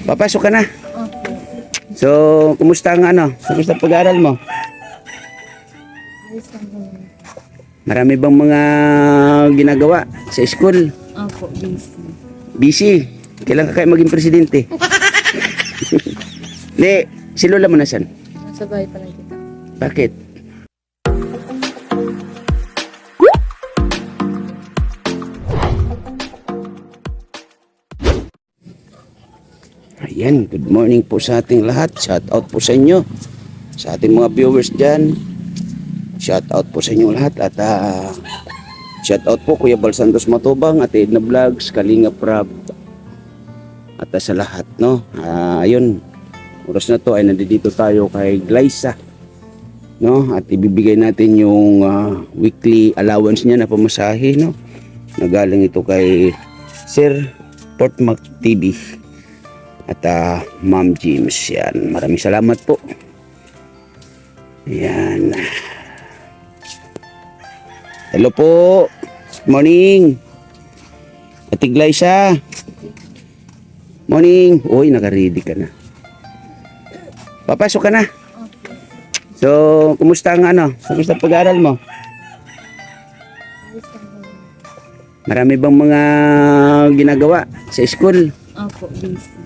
Papasok ka na. Okay. So, kumusta ang Kumusta ang pag-aaral mo? Ayos lang naman. Marami bang mga ginagawa sa school? Opo, busy. Busy. Kailan ka kaya maging presidente? Hindi, si Lola mo nasan? Nasa bahay pa lang kita. Bakit? Ayan, good morning po sa ating lahat. Shout out po sa inyo. Sa ating mga viewers dyan. Shout out po sa inyo lahat. At shout out po Kuya Bal Santos Matubang, Ate Edna Vlogs, Kalinga Prab. At sa lahat, no? Ayun, oras na to ay nandito tayo kay Glyza, no? At ibibigay natin yung weekly allowance niya na pamasahe, no? Nagaling ito kay Sir Portmac TV at Ma'am James. Yan, maraming salamat po. Yan. Hello po. Morning. Ate Glyza. Morning. Uy, naka-ready ka na. Papasok ka na. Okay. So, kumusta ang Kumusta ang pag-aaral mo? Ayos lang naman. Marami bang mga ginagawa sa school? Opo, busy.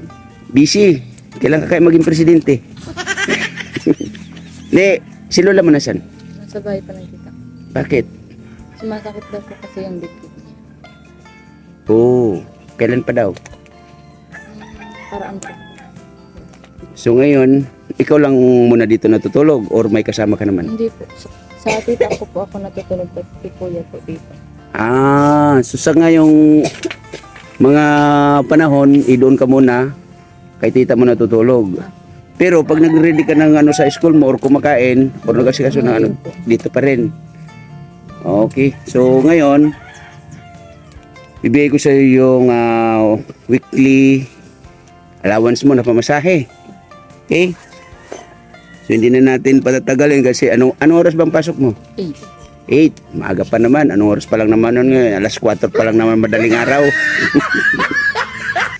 Busy. Kailan ka kaya maging presidente? Hindi, si Lola mo nasan? Nasa bahay pa lang kita. Bakit? Sumasakit daw po kasi yung dibdib niya. Oo. Kailan pa daw? Paraan po. So ngayon, ikaw lang muna dito natutulog or may kasama ka naman? Hindi po. Sa tita ko po ako natutulog at si kuya po dito. So sa ngayong mga panahon, doon ka muna, kay tita mo natutulog. Pero pag nag-ready ka ng sa school mo or kumakain, or nagasikaso ng dito pa rin. Okay. So ngayon, bibigay ko sa iyo yung weekly allowance mo na pamasahe. Okay? So hindi na natin patatagalin kasi anong oras bang pasok mo? 8. Maaga pa naman. Anong oras pa lang naman nun ngayon? Alas 4 pa lang naman madaling araw.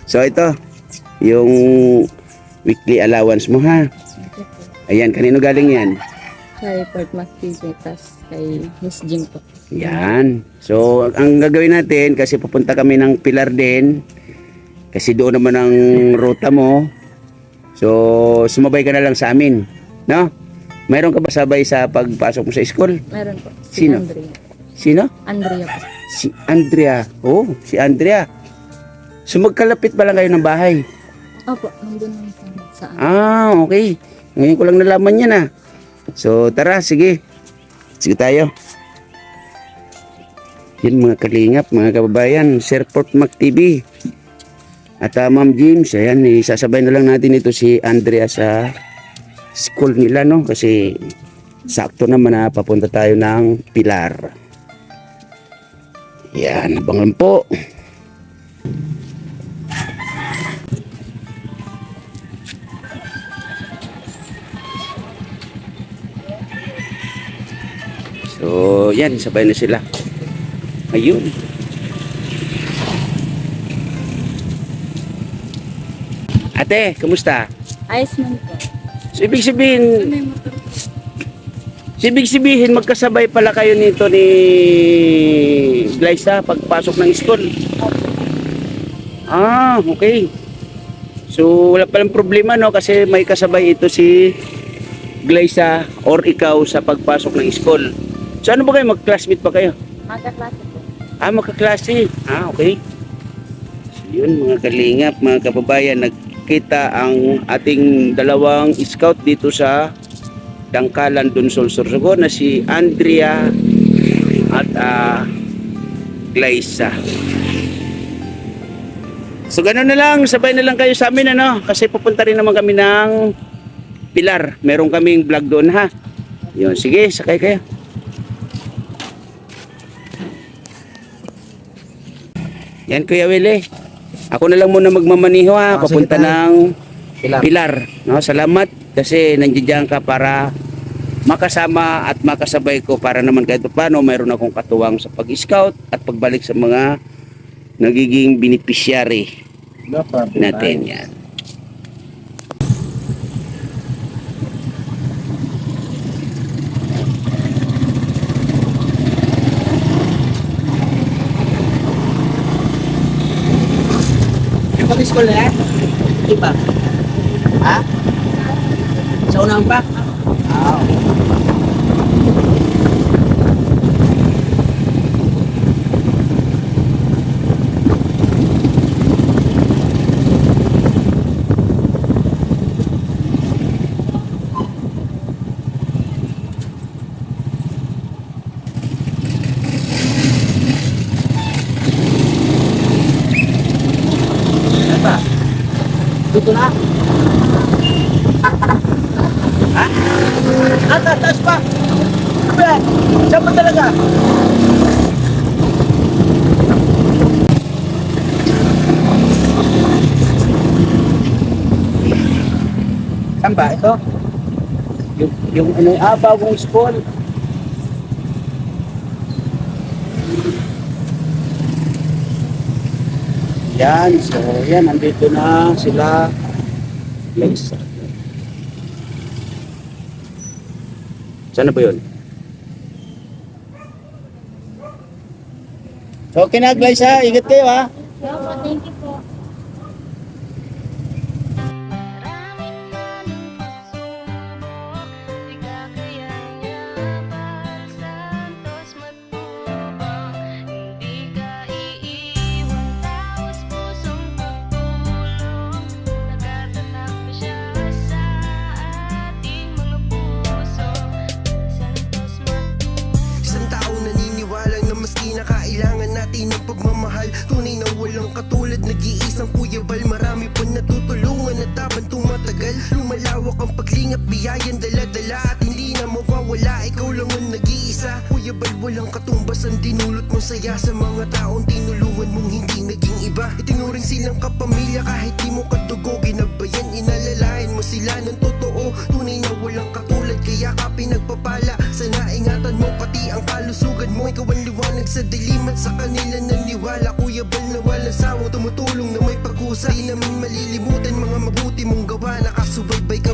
So ito, yung weekly allowance mo ha. Ayan, kanino galing yan? Kay Portmac TV, tas kay Miss Jim po. Yan. So ang gagawin natin, kasi pupunta kami ng Pilar din, kasi doon naman ang ruta mo. So sumabay ka na lang sa amin, no? Mayroon ka ba sabay sa pagpasok mo sa school? Meron po. Si Sino? Andrea. Sino? Andrea po. Si Andrea. Oh, si Andrea. So magkalapit pa lang kayo ng bahay? Opo, nandun lang sa Okay. Ngayon ko lang nalaman yan So tara, sige. Sige tayo. Yan mga kalingap, mga kababayan, Sir Portmac TV. At Ma'am James, ayan, isasabay na lang natin ito si Andrea sa school nila, no? Kasi sakto naman na papunta tayo ng Pilar. Yan, abangan po. So, yan, sabay na sila. Ayun. Ate, kumusta? Ayos man po. So, ibig sabihin, magkasabay pala kayo nito ni Glyza pagpasok ng school. Okay. So, wala palang problema, no? Kasi may kasabay ito si Glyza or ikaw sa pagpasok ng school. So, ano ba kayo? Mag-classmate pa kayo? Magkaklase po. Magkaklase. Okay. So, yun, mga kalingap, mga kababayan, nagkita ang ating dalawang scout dito sa Dangkalan, Dunsol, Sorsogon na si Andrea at Glyza. So ganoon na lang, sabay na lang kayo sa amin kasi pupunta rin naman kami ng Pilar. Meron kaming vlog doon ha. Yun, sige, sakay kayo. Yan Kuya Willie. Ako na lang muna magmamaniho papunta ng Pilar. No, salamat kasi nandiyan ka para makasama at makasabay ko para naman kahit paano mayroon akong katuwang sa pag-scout at pagbalik sa mga nagiging beneficiary natin yan. Mag-school na yan? Iba? Ha? Sa unang pa? Ah, okay. Ano ba? Dito na? Ha? Taas pa! Ano yan? Saan ba talaga? Saan ba? Ito? Yung ano, bagong school. Yan, so yan, nandito na sila. Liza. Saan na ba yun? So, kinag, Liza, ingat kayo ha. Thank you po. Maraming maling pagsubok, di kakayanin Santos matubang. Hindi ka iiwan, taos pusong tutulong. Nagtatanap pa siya sa ating mga puso. Santos matubang. Isang tao naniniwala na maski na kailangan natin ng pagmamahal, tunay na walang katulad, nag-iisang Kuya Bal. Marami pa natutulungan at habang tumatagal, lumalawak ang paglingap, biyayan dala-dala at hindi na mawawala. Ikaw lang ang nag-iisa, Kuya Bal, walang katumbas ang dinulot mong saya sa mga taong tinulungan mong hindi naging iba. Itinuring silang kapamilya kahit di mo kadugo, ginabayan, inalalayan mo sila ng totoo. Tunay na walang katulad, kaya ka pinagpapala. Sana ingatan mo pati ang kalusugan mo. Ikaw ang liwanag sa dilim at sa kanila naniwala. Kuya Bal na walang sawang tumutulong na may pag-usay. Di namin malilimutan mga mabuti mong gawa. Nakasubaybay ka